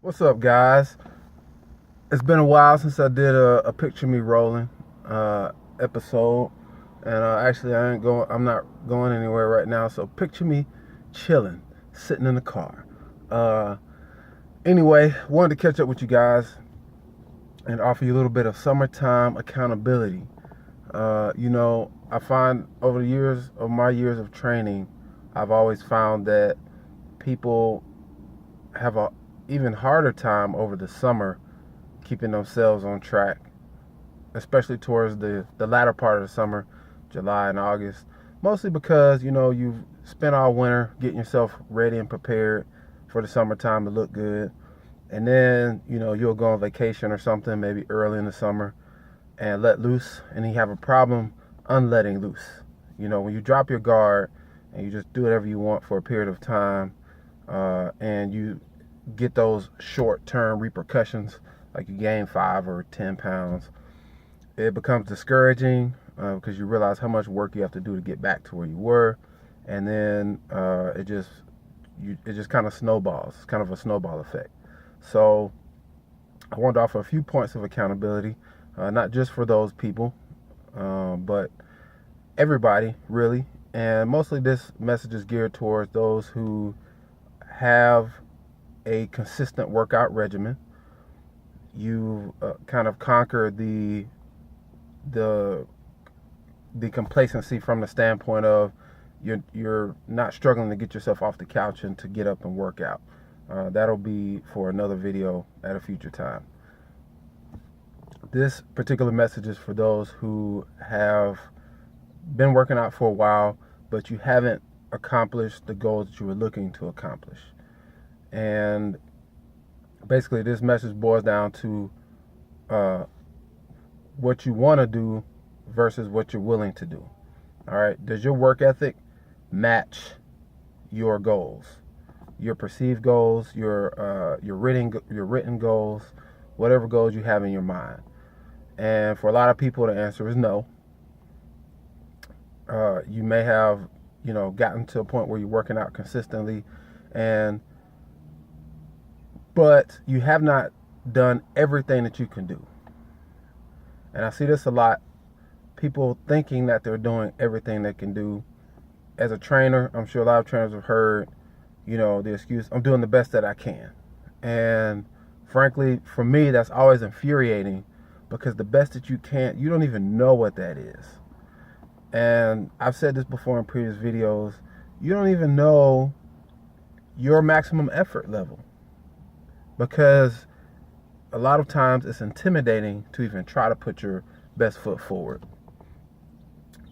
What's up, guys? It's been a while since I did a picture me rolling episode, and actually I'm not going anywhere right now. So picture me chilling, sitting in the car. Uh, anyway, wanted to catch up with you guys and offer you a little bit of summertime accountability. I find over the years of my years of training, I've always found that people have a even harder time over the summer keeping themselves on track, especially towards the latter part of the summer, July and August. Mostly because, you've spent all winter getting yourself ready and prepared for the summertime to look good. And then, you'll go on vacation or something, maybe early in the summer, and let loose, and you have a problem unletting loose. When you drop your guard and you just do whatever you want for a period of time, and you get those short-term repercussions, like you gain 5 or 10 pounds, it becomes discouraging because you realize how much work you have to do to get back to where you were, and then it just kind of snowballs. It's kind of a snowball effect. So I wanted to offer a few points of accountability, not just for those people, but everybody really. And mostly this message is geared towards those who have a consistent workout regimen. You kind of conquer the complacency from the standpoint of you're not struggling to get yourself off the couch and to get up and work out. That'll be for another video at a future time. This particular message is for those who have been working out for a while, but you haven't accomplished the goals that you were looking to accomplish. And basically, this message boils down to what you want to do versus what you're willing to do. All right. Does your work ethic match your goals, your perceived goals, your written goals, whatever goals you have in your mind? And for a lot of people, the answer is no. You may have, gotten to a point where you're working out consistently, but you have not done everything that you can do. And I see this a lot. People thinking that they're doing everything they can do. As a trainer, I'm sure a lot of trainers have heard, the excuse, I'm doing the best that I can. And frankly, for me, that's always infuriating, because the best that you can, you don't even know what that is. And I've said this before in previous videos, you don't even know your maximum effort level, because a lot of times it's intimidating to even try to put your best foot forward.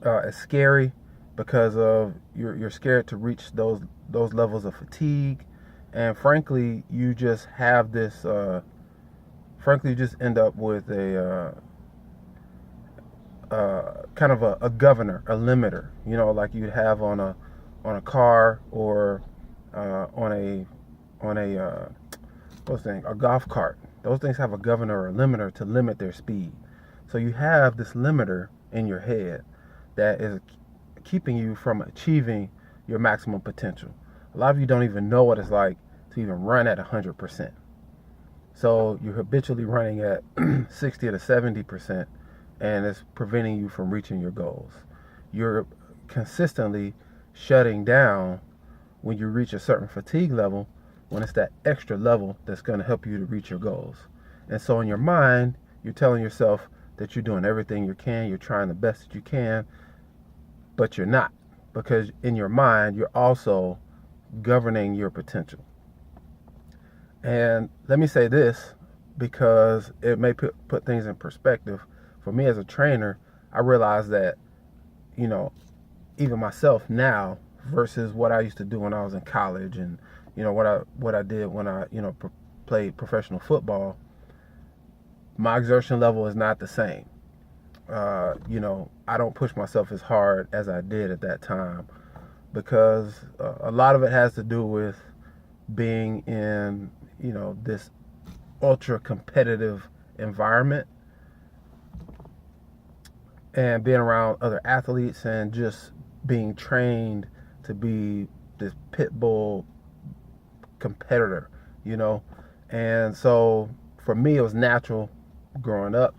It's scary because of you're scared to reach those levels of fatigue, and frankly, you just have this. You just end up with a kind of a governor, a limiter. Like you'd have on a car, or on a golf cart. Those things have a governor or a limiter to limit their speed. So you have this limiter in your head that is keeping you from achieving your maximum potential. A lot of you don't even know what it's like to even run at 100%. So you're habitually running at 60 to 70%, and it's preventing you from reaching your goals. You're consistently shutting down when you reach a certain fatigue level, when it's that extra level that's going to help you to reach your goals. And so in your mind, you're telling yourself that you're doing everything you can, you're trying the best that you can, but you're not, because in your mind, you're also governing your potential. And let me say this, because it may put things in perspective. For me as a trainer, I realize that, even myself now versus what I used to do when I was in college, and what I did when I played professional football, my exertion level is not the same. I don't push myself as hard as I did at that time, because a lot of it has to do with being in this ultra competitive environment, and being around other athletes, and just being trained to be this pit bull competitor, And so for me, it was natural growing up.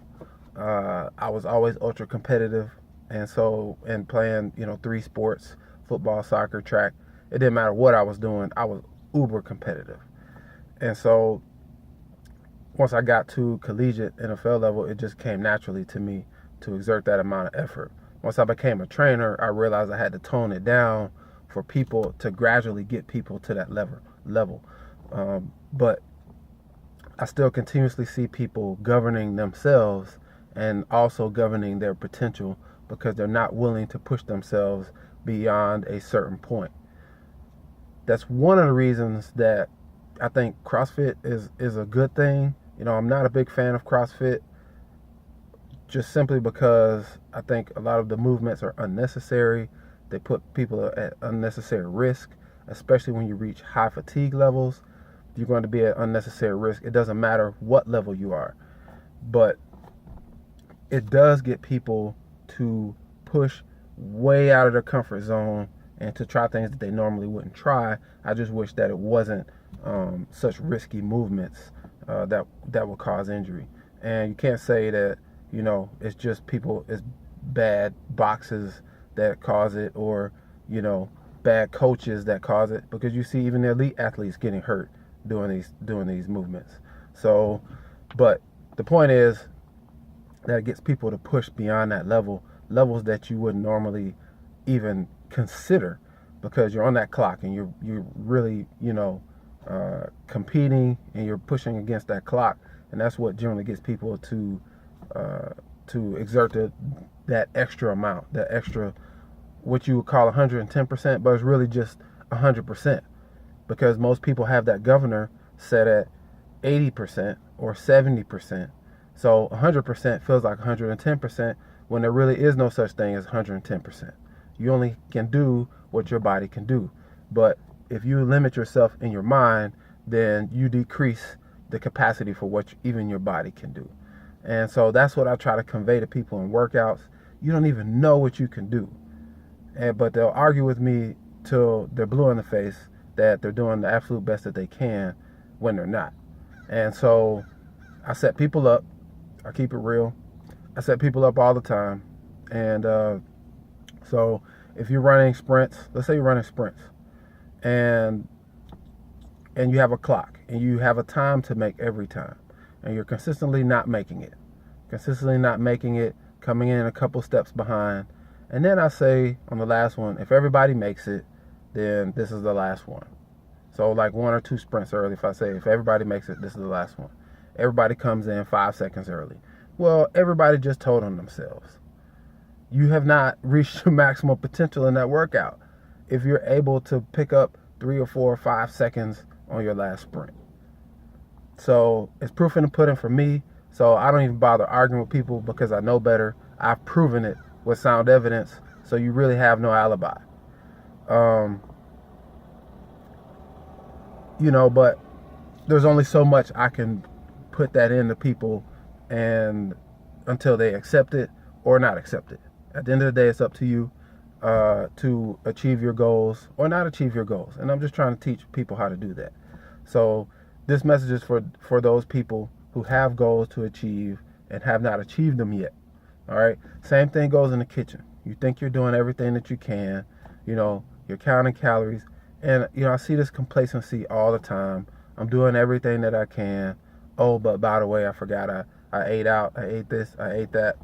I was always ultra competitive. And so, in playing, 3 sports, football, soccer, track, it didn't matter what I was doing, I was uber competitive. And so, once I got to collegiate NFL level, it just came naturally to me to exert that amount of effort. Once I became a trainer, I realized I had to tone it down for people to gradually get people to that level. But I still continuously see people governing themselves and also governing their potential because they're not willing to push themselves beyond a certain point. That's one of the reasons that I think CrossFit is a good thing. I'm not a big fan of CrossFit just simply because I think a lot of the movements are unnecessary. They put people at unnecessary risk, especially when you reach high fatigue levels. You're going to be at unnecessary risk. It doesn't matter what level you are, but it does get people to push way out of their comfort zone and to try things that they normally wouldn't try. I just wish that it wasn't such risky movements that would cause injury. And you can't say that it's just people, it's bad boxes that cause it, or bad coaches that cause it, because you see even the elite athletes getting hurt doing these movements. So, but the point is that it gets people to push beyond that levels that you wouldn't normally even consider, because you're on that clock and you're really competing and you're pushing against that clock, and that's what generally gets people to exert that extra amount, that extra, what you would call 110%, but it's really just 100%, because most people have that governor set at 80% or 70%. So 100% feels like 110% when there really is no such thing as 110%. You only can do what your body can do. But if you limit yourself in your mind, then you decrease the capacity for what even your body can do. And so that's what I try to convey to people in workouts. You don't even know what you can do. But they'll argue with me till they're blue in the face that they're doing the absolute best that they can when they're not. And so I set people up. I keep it real. I set people up all the time. And so if you're running sprints, let's say you're running sprints, and you have a clock and you have a time to make every time, and you're consistently not making it, coming in a couple steps behind. And then I say on the last one, if everybody makes it, then this is the last one. So like 1 or 2 sprints early, if I say if everybody makes it, this is the last one. Everybody comes in 5 seconds early. Well, everybody just told on themselves. You have not reached your maximum potential in that workout if you're able to pick up 3 or 4 or 5 seconds on your last sprint. So it's proof in the pudding for me. So I don't even bother arguing with people because I know better. I've proven it with sound evidence. So you really have no alibi. But there's only so much I can put that into people, and until they accept it or not accept it. At the end of the day, it's up to you to achieve your goals or not achieve your goals. And I'm just trying to teach people how to do that. So this message is for those people who have goals to achieve and have not achieved them yet. All right. Same thing goes in the kitchen. You think you're doing everything that you can, you're counting calories. And, I see this complacency all the time. I'm doing everything that I can. Oh, but by the way, I forgot I ate out. I ate this. I ate that.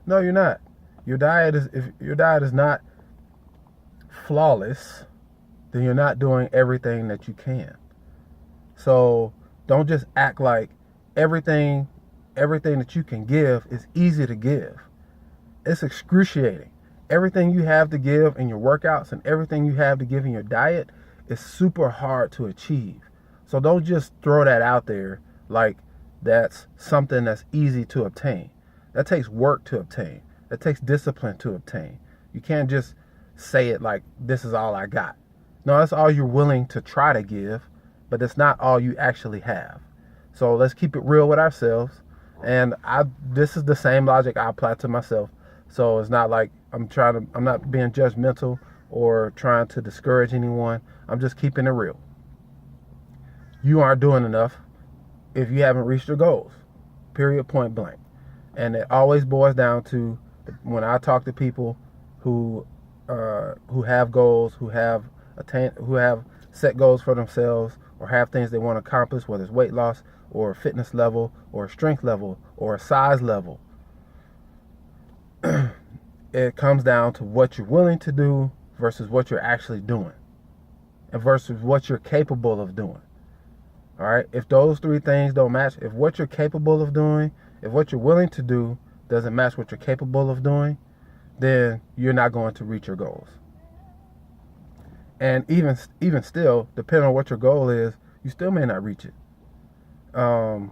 No, you're not. If your diet is not flawless, then you're not doing everything that you can. So don't just act like everything that you can give is easy to give. It's excruciating. Everything you have to give in your workouts and everything you have to give in your diet is super hard to achieve. So don't just throw that out there like that's something that's easy to obtain. That takes work to obtain. That takes discipline to obtain. You can't just say it like this is all I got. No, that's all you're willing to try to give, but it's not all you actually have. So let's keep it real with ourselves. And this is the same logic I apply to myself. So it's not like I'm not being judgmental or trying to discourage anyone. I'm just keeping it real. You aren't doing enough. if you haven't reached your goals. Period, point blank. And it always boils down to, when I talk to people who have goals, who have set goals for themselves, or have things they want to accomplish, whether it's weight loss or a fitness level or a strength level or a size level. It comes down to what you're willing to do versus what you're actually doing, and versus what you're capable of doing. All right. If those three things don't match, if what you're capable of doing, if what you're willing to do doesn't match what you're capable of doing, then you're not going to reach your goals. And even still, depending on what your goal is, you still may not reach it. In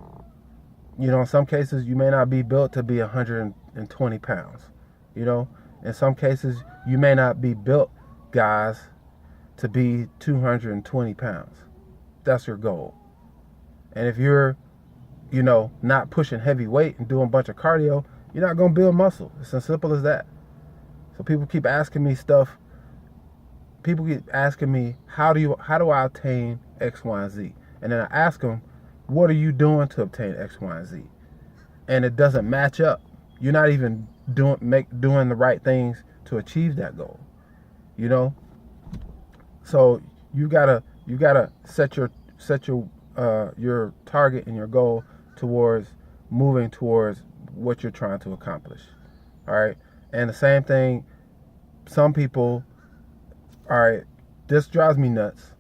some cases, you may not be built to be 120 pounds. In some cases, you may not be built, guys, to be 220 pounds. That's your goal. And if you're, not pushing heavy weight and doing a bunch of cardio, you're not going to build muscle. It's as simple as that. So people keep asking me stuff. People keep asking me, how do I obtain X, Y, and Z? And then I ask them, what are you doing to obtain X, Y, and Z? And it doesn't match up. You're not even doing the right things to achieve that goal. So you gotta set your target and your goal towards moving towards what you're trying to accomplish. All right. And the same thing, some people, all right, this drives me nuts.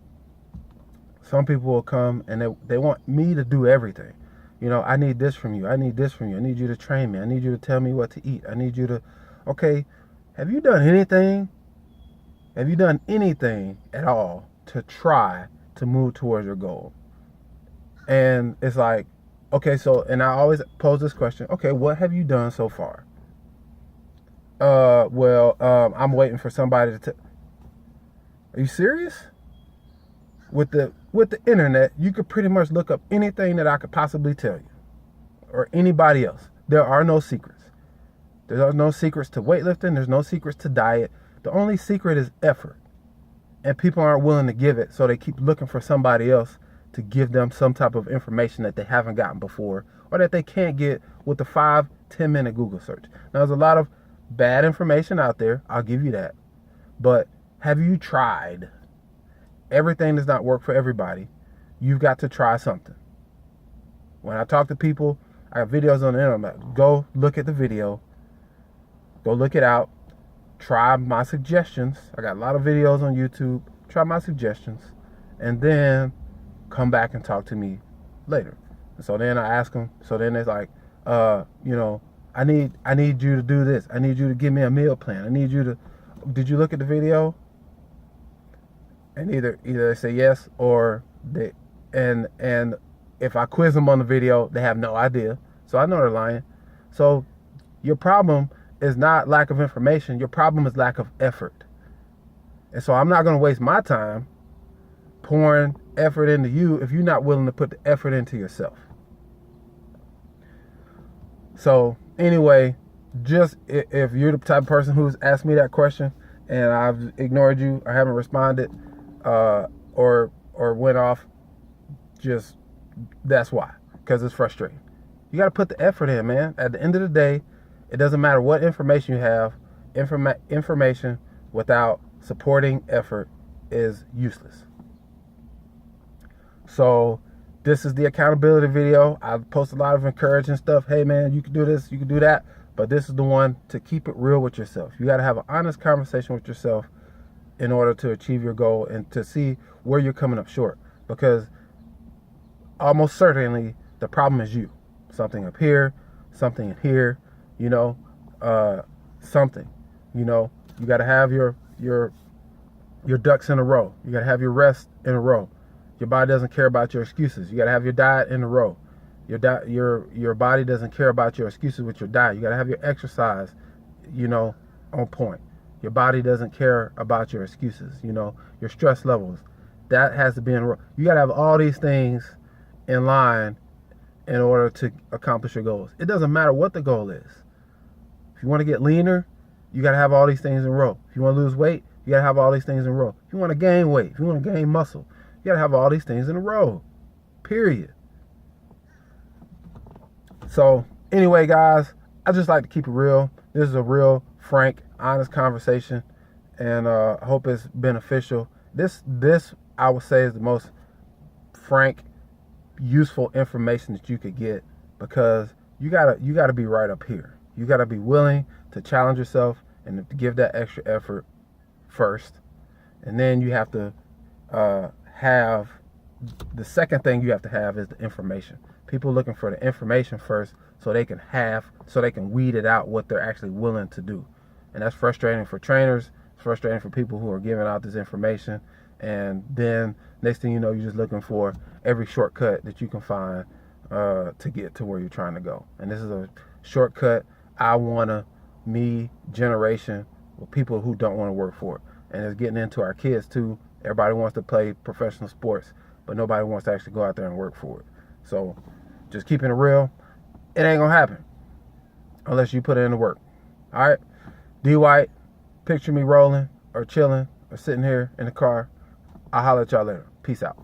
Some people will come and they want me to do everything. I need this from you. I need this from you. I need you to train me. I need you to tell me what to eat. I need you to, okay, have you done anything? Have you done anything at all to try to move towards your goal? And it's like, okay, and I always pose this question, okay, what have you done so far? I'm waiting for somebody to Are you serious? With the internet, you could pretty much look up anything that I could possibly tell you, or anybody else. There are no secrets. There are no secrets to weightlifting. There's no secrets to diet. The only secret is effort. And people aren't willing to give it, so they keep looking for somebody else to give them some type of information that they haven't gotten before, or that they can't get with the 5-10 minute Google search. Now, there's a lot of bad information out there. I'll give you that. But have you tried? Everything does not work for everybody. You've got to try something. When I talk to people, I have videos on the internet. Go look at the video. Go look it out. Try my suggestions. I got a lot of videos on YouTube. Try my suggestions. And then come back and talk to me later. And so then I ask them. So then it's like, I need you to do this. I need you to give me a meal plan. I need you to, did you look at the video? And either they say yes, or they, and if I quiz them on the video, they have no idea. So I know they're lying. So your problem is not lack of information. Your problem is lack of effort. And so I'm not going to waste my time pouring effort into you if you're not willing to put the effort into yourself. So anyway, just if you're the type of person who's asked me that question and I've ignored you or haven't responded, or went off, just that's why, because it's frustrating. You got to put the effort in, man. At the end of the day, it doesn't matter what information you have. Information without supporting effort is useless. So this is the accountability video. I post a lot of encouraging stuff. Hey man, you can do this, you can do that. But this is the one to keep it real with yourself. You got to have an honest conversation with yourself in order to achieve your goal and to see where you're coming up short. Because almost certainly the problem is you. Something up here, something in here, something. You got to have your ducks in a row. You got to have your rest in a row. Your body doesn't care about your excuses. You got to have your diet in a row. Your body doesn't care about your excuses with your diet. You got to have your exercise, on point. Your body doesn't care about your excuses, your stress levels. That has to be in a row. You got to have all these things in line in order to accomplish your goals. It doesn't matter what the goal is. If you want to get leaner, you got to have all these things in a row. If you want to lose weight, you got to have all these things in a row. If you want to gain weight, if you want to gain muscle, you got to have all these things in a row. Period. So anyway, guys, I just like to keep it real. This is a real, frank, honest conversation, and I hope it's beneficial. This I would say is the most frank, useful information that you could get, because you gotta be right up here. You gotta be willing to challenge yourself and to give that extra effort first, and then you have to have the second thing you have to have is the information. People looking for the information first so they can weed it out what they're actually willing to do. And that's frustrating for trainers. It's frustrating for people who are giving out this information. And then next thing you know, you're just looking for every shortcut that you can find to get to where you're trying to go. And this is a shortcut me generation with people who don't want to work for it. And it's getting into our kids too. Everybody wants to play professional sports, but nobody wants to actually go out there and work for it. So just keeping it real, it ain't gonna happen unless you put in the work. All right, D White, picture me rolling or chilling or sitting here in the car. I'll holler at y'all later. Peace out.